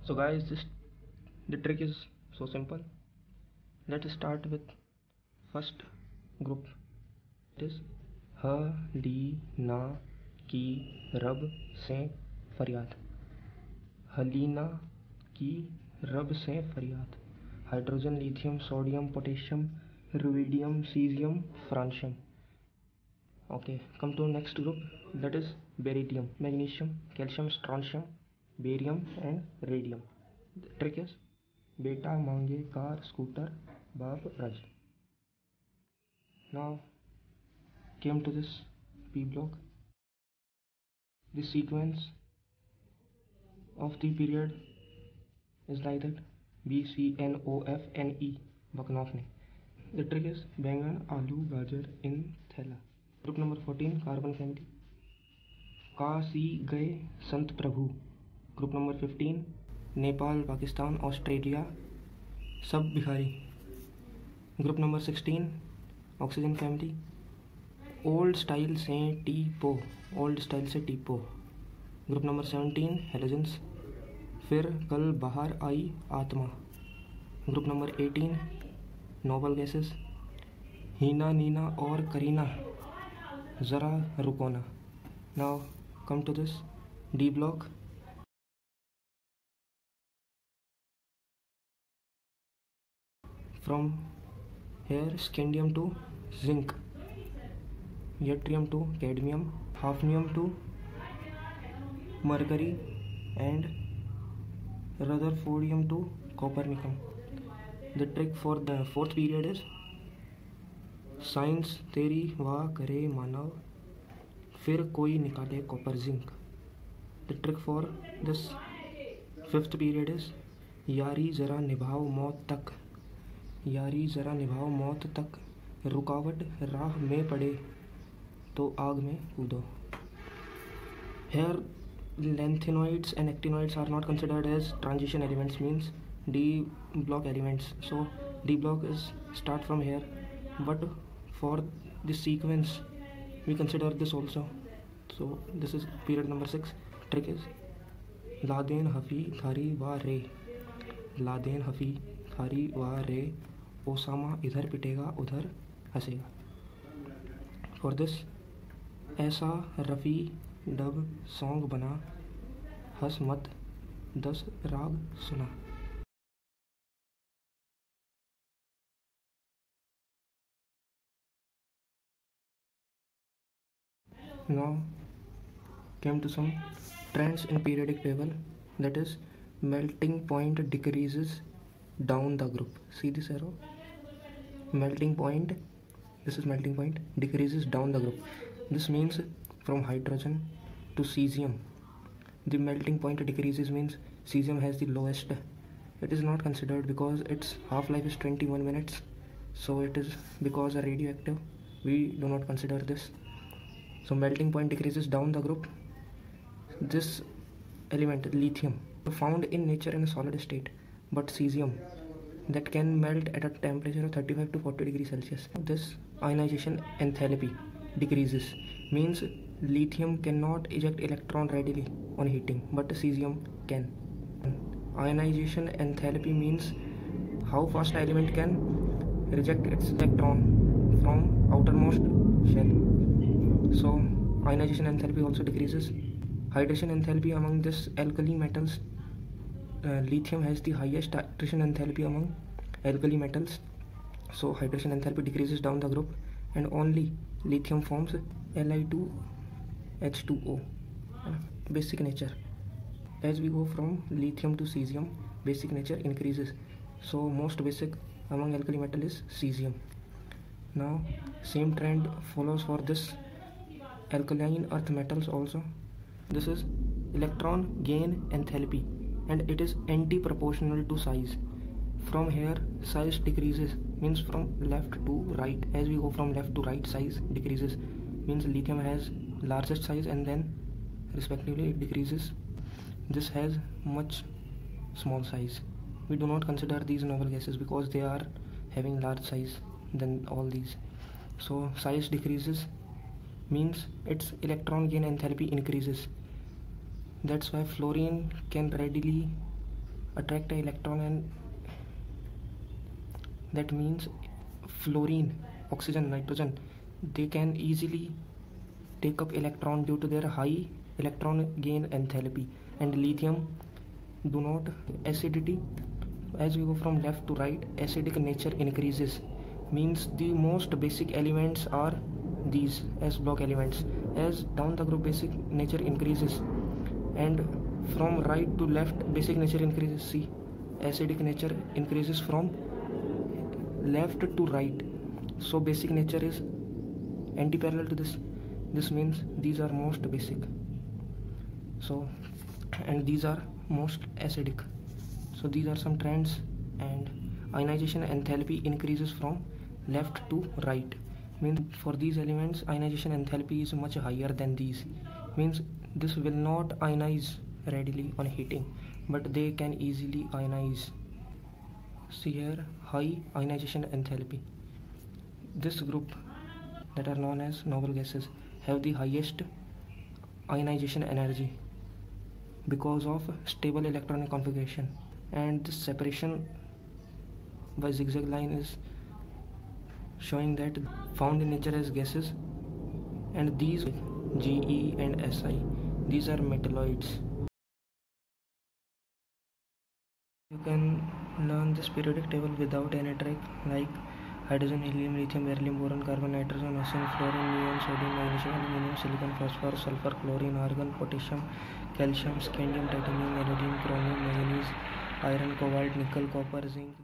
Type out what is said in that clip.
So guys, the trick is so simple. Let's start with first group. It is हलीना की रब से फरियाद. हलीना की रब से फरियाद. Hydrogen, lithium, sodium, potassium, rubidium, caesium, francium. Okay, come to next group, that is beryllium, magnesium, calcium, strontium, barium and radium. The trick is बेटा मांगे कार स्कूटर बाप राजी. Now came to this P block. The sequence of the period is like that: BCNOFNE, बकनौफ ने. The trick is बैंगन आलू गाजर इन थैला. Group number 14 carbon family. Kashi गए संत प्रभु. Group number 15 Nepal, Pakistan, Australia सब भिखारी. Group number 16 oxygen family. Old style से टीपो. ओल्ड स्टाइल से टीपो. Group number 17 halogens. फिर कल बाहर आई आत्मा. Group number 18 noble gases. Heena, Neena और करीना ज़रा रुको ना. Now come to this D block. From here scandium to zinc, yttrium to cadmium, hafnium to mercury and rutherfordium to copernicum. The trick for the fourth period is science तेरी वाह करे मानव फिर कोई निकाले copper zinc. The trick for this fifth period is यारी ज़रा निभाओ मौत तक. यारी ज़रा निभाओ मौत तक, रुकावट राह में पड़े तो आग में कूदो. Here lanthanoids and actinoids are not considered as transition elements, means D block elements. So D block is start from here, but for this sequence we consider this also. So this is period number 6. Trick is Laden हफी थारी वा रे. Laden हफी थारी वा रे, Osama इधर पिटेगा उधर हंसेगा. For this ऐसा Rafi dub song बना, हंस मत 10 राग सुना. Now came to some trends in periodic table, that is melting point decreases down the group. See this arrow, melting point, this is melting point, decreases down the group. This means from hydrogen to cesium the melting point decreases, means cesium has the lowest. It is not considered because its half-life is 21 minutes, so it is because a radioactive, we do not consider this. So melting point decreases down the group. This element lithium found in nature in a solid state, but cesium that can melt at a temperature of 35 to 40 degrees Celsius. This ionization enthalpy decreases, means lithium cannot eject electron readily on heating, but cesium can. Ionization enthalpy means how fast an element can reject its electron from outermost shell. So ionization enthalpy also decreases. Hydration enthalpy among this alkali metals, lithium has the highest hydration enthalpy among alkali metals, so hydration enthalpy decreases down the group and only lithium forms Li2H2O. Basic nature, as we go from lithium to cesium, basic nature increases, so most basic among alkali metal is cesium. Now same trend follows for this alkaline earth metals also. This is electron gain enthalpy and it is anti-proportional to size. From here size decreases, means from left to right. As we go from left to right, size decreases, means lithium has largest size and then respectively it decreases. This has much small size. We do not consider these noble gases because they are having large size than all these. So size decreases means its electron gain enthalpy increases. That's why fluorine can readily attract an electron, and that means fluorine, oxygen, nitrogen, they can easily take up electron due to their high electron gain enthalpy. And lithium do not acidity. As we go from left to right, acidic nature increases, means the most basic elements are these as block elements. As down the group basic nature increases, and from right to left basic nature increases. See, acidic nature increases from left to right, so basic nature is anti-parallel to this. This means these are most basic, so, and these are most acidic. So these are some trends. And ionization enthalpy increases from left to right, means for these elements ionization enthalpy is much higher than these, means this will not ionize readily on heating, but they can easily ionize. See here, high ionization enthalpy. This group that are known as noble gases have the highest ionization energy because of stable electronic configuration, and this separation by zigzag line is showing that found in nature as gases. And these Ge and Si, these are metalloids. You can learn this periodic table without any trick, like hydrogen, helium, lithium, beryllium, boron, carbon, nitrogen, oxygen, fluorine, neon, sodium, magnesium, aluminum, silicon, phosphorus, sulfur, chlorine, argon, potassium, calcium, scandium, titanium, vanadium, chromium, manganese, iron, cobalt, nickel, copper, zinc.